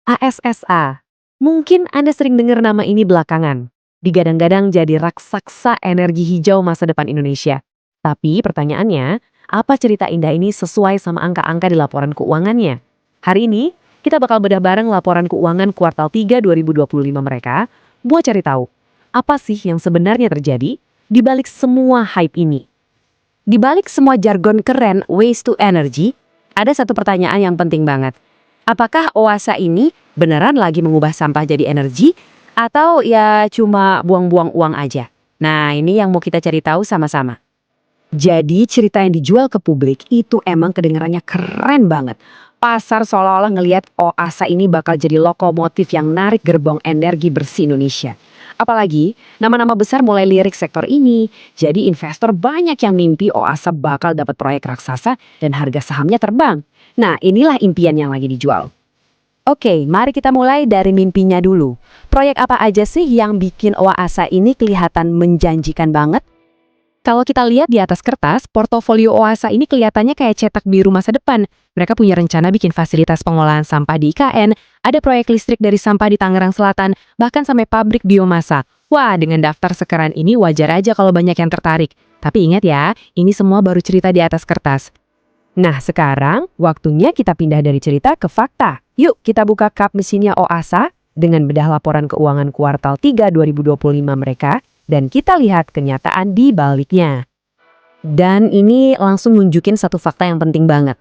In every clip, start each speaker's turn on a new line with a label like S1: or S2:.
S1: ASSA. Mungkin Anda sering dengar nama ini belakangan. Digadang-gadang jadi raksasa energi hijau masa depan Indonesia. Tapi pertanyaannya, apa cerita indah ini sesuai sama angka-angka di laporan keuangannya? Hari ini, kita bakal bedah bareng laporan keuangan kuartal 3 2025 mereka, buat cari tahu, apa sih yang sebenarnya terjadi di balik semua hype ini. Di balik semua jargon keren waste to energy, ada satu pertanyaan yang penting banget. Apakah Oasa ini beneran lagi mengubah sampah jadi energi atau ya cuma buang-buang uang aja? Nah, ini yang mau kita cari tahu sama-sama. Jadi cerita yang dijual ke publik itu emang kedengarannya keren banget. Pasar seolah-olah ngelihat Oasa ini bakal jadi lokomotif yang narik gerbong energi bersih Indonesia. Apalagi nama-nama besar mulai lirik sektor ini. Jadi investor banyak yang mimpi Oasa bakal dapat proyek raksasa dan harga sahamnya terbang. Nah, inilah impian yang lagi dijual. Oke, mari kita mulai dari mimpinya dulu. Proyek apa aja sih yang bikin Oasa ini kelihatan menjanjikan banget? Kalau kita lihat di atas kertas, portofolio Oasa ini kelihatannya kayak cetak biru masa depan. Mereka punya rencana bikin fasilitas pengolahan sampah di IKN, ada proyek listrik dari sampah di Tangerang Selatan, bahkan sampai pabrik biomasa. Wah, dengan daftar sekeren ini wajar aja kalau banyak yang tertarik. Tapi ingat ya, ini semua baru cerita di atas kertas. Nah, sekarang waktunya kita pindah dari cerita ke fakta. Yuk, kita buka kap mesinnya Oasa dengan bedah laporan keuangan kuartal 3 2025 mereka dan kita lihat kenyataan di baliknya. Dan ini langsung nunjukin satu fakta yang penting banget.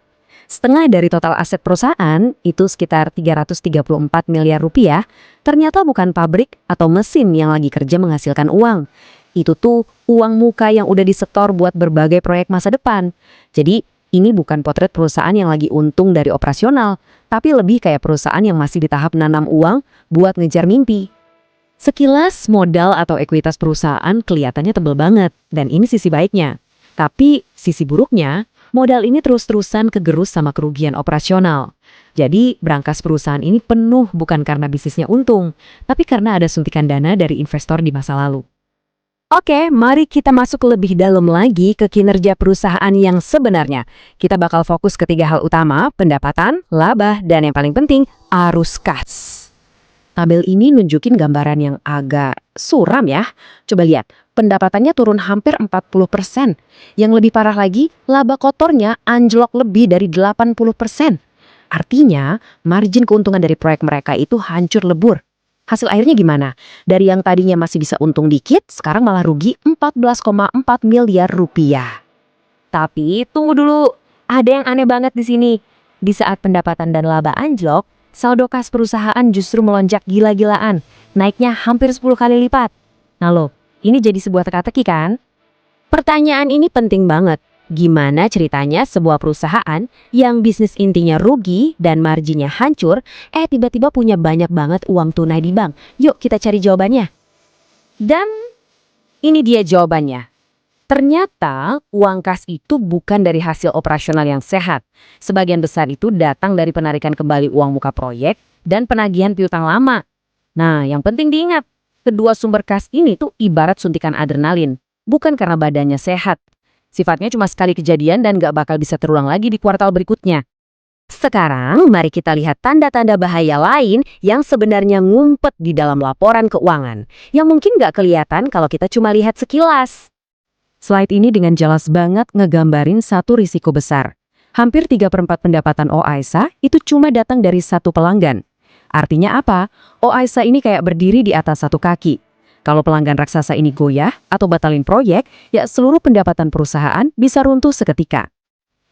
S1: Setengah dari total aset perusahaan, itu sekitar 334 miliar rupiah, ternyata bukan pabrik atau mesin yang lagi kerja menghasilkan uang. Itu tuh uang muka yang udah disetor buat berbagai proyek masa depan. Jadi, ini bukan potret perusahaan yang lagi untung dari operasional, tapi lebih kayak perusahaan yang masih di tahap nanam uang buat ngejar mimpi. Sekilas modal atau ekuitas perusahaan kelihatannya tebel banget, dan ini sisi baiknya. Tapi sisi buruknya, modal ini terus-terusan kegerus sama kerugian operasional. Jadi brankas perusahaan ini penuh bukan karena bisnisnya untung, tapi karena ada suntikan dana dari investor di masa lalu. Oke, mari kita masuk lebih dalam lagi ke kinerja perusahaan yang sebenarnya. Kita bakal fokus ke 3 hal utama, pendapatan, laba, dan yang paling penting, arus kas. Tabel ini nunjukin gambaran yang agak suram ya. Coba lihat, pendapatannya turun hampir 40%. Yang lebih parah lagi, laba kotornya anjlok lebih dari 80%. Artinya, margin keuntungan dari proyek mereka itu hancur lebur. Hasil akhirnya gimana? Dari yang tadinya masih bisa untung dikit, sekarang malah rugi 14,4 miliar rupiah. Tapi tunggu dulu, ada yang aneh banget di sini. Di saat pendapatan dan laba anjlok, saldo kas perusahaan justru melonjak gila-gilaan, naiknya hampir 10 kali lipat. Nah loh, ini jadi sebuah teka-teki kan? Pertanyaan ini penting banget. Gimana ceritanya sebuah perusahaan yang bisnis intinya rugi dan marginnya hancur, tiba-tiba punya banyak banget uang tunai di bank? Yuk kita cari jawabannya. Dan ini dia jawabannya. Ternyata uang kas itu bukan dari hasil operasional yang sehat. Sebagian besar itu datang dari penarikan kembali uang muka proyek dan penagihan piutang lama. Nah, yang penting diingat, kedua sumber kas ini tuh ibarat suntikan adrenalin, bukan karena badannya sehat. Sifatnya cuma sekali kejadian dan gak bakal bisa terulang lagi di kuartal berikutnya. Sekarang, mari kita lihat tanda-tanda bahaya lain yang sebenarnya ngumpet di dalam laporan keuangan, yang mungkin gak kelihatan kalau kita cuma lihat sekilas. Slide ini dengan jelas banget ngegambarin satu risiko besar. Hampir 3/4 pendapatan Oasa itu cuma datang dari satu pelanggan. Artinya apa? Oasa ini kayak berdiri di atas satu kaki. Kalau pelanggan raksasa ini goyah atau batalin proyek, ya seluruh pendapatan perusahaan bisa runtuh seketika.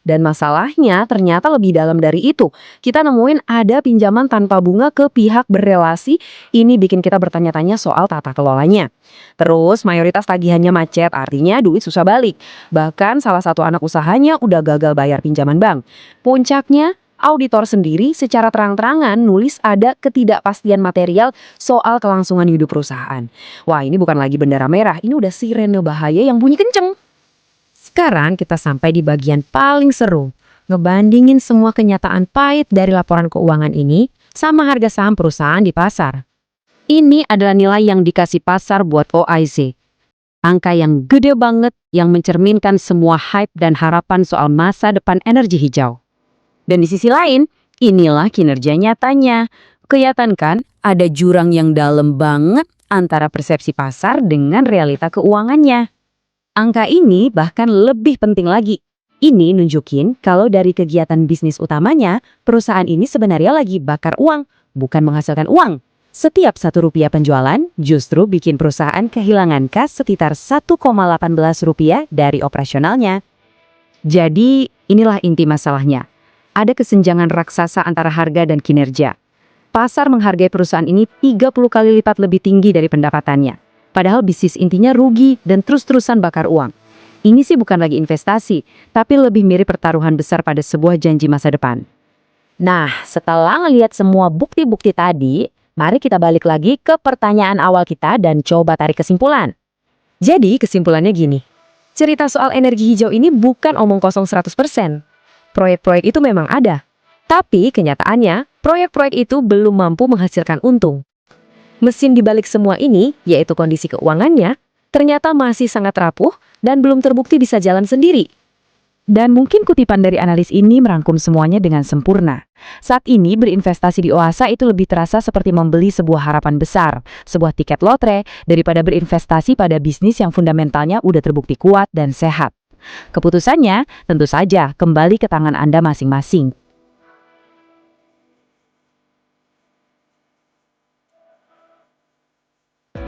S1: Dan masalahnya ternyata lebih dalam dari itu. Kita nemuin ada pinjaman tanpa bunga ke pihak berrelasi. Ini bikin kita bertanya-tanya soal tata kelolanya. Terus mayoritas tagihannya macet, artinya duit susah balik. Bahkan salah satu anak usahanya udah gagal bayar pinjaman bank. Puncaknya, auditor sendiri secara terang-terangan nulis ada ketidakpastian material soal kelangsungan hidup perusahaan. Wah, ini bukan lagi bendera merah, ini udah sirene bahaya yang bunyi kenceng. Sekarang kita sampai di bagian paling seru, ngebandingin semua kenyataan pahit dari laporan keuangan ini sama harga saham perusahaan di pasar. Ini adalah nilai yang dikasih pasar buat OIC. Angka yang gede banget yang mencerminkan semua hype dan harapan soal masa depan energi hijau. Dan di sisi lain, inilah kinerja nyatanya.
S2: Kelihatan kan, ada jurang yang dalam banget antara persepsi pasar dengan realita keuangannya. Angka ini bahkan lebih penting lagi. Ini nunjukin kalau dari kegiatan bisnis utamanya, perusahaan ini sebenarnya lagi bakar uang, bukan menghasilkan uang. Setiap Rp1 penjualan justru bikin perusahaan kehilangan kas sekitar Rp1,18 dari operasionalnya. Jadi inilah inti masalahnya. Ada kesenjangan raksasa antara harga dan kinerja. Pasar menghargai perusahaan ini 30 kali lipat lebih tinggi dari pendapatannya. Padahal bisnis intinya rugi dan terus-terusan bakar uang. Ini sih bukan lagi investasi, tapi lebih mirip pertaruhan besar pada sebuah janji masa depan.
S1: Nah, setelah ngelihat semua bukti-bukti tadi, mari kita balik lagi ke pertanyaan awal kita dan coba tarik kesimpulan. Jadi kesimpulannya gini, cerita soal energi hijau ini bukan omong kosong 100%. Proyek-proyek itu memang ada, tapi kenyataannya proyek-proyek itu belum mampu menghasilkan untung. Mesin di balik semua ini, yaitu kondisi keuangannya, ternyata masih sangat rapuh dan belum terbukti bisa jalan sendiri. Dan mungkin kutipan dari analis ini merangkum semuanya dengan sempurna. Saat ini berinvestasi di Oasa itu lebih terasa seperti membeli sebuah harapan besar, sebuah tiket lotre, daripada berinvestasi pada bisnis yang fundamentalnya udah terbukti kuat dan sehat. Keputusannya tentu saja kembali ke tangan Anda masing-masing.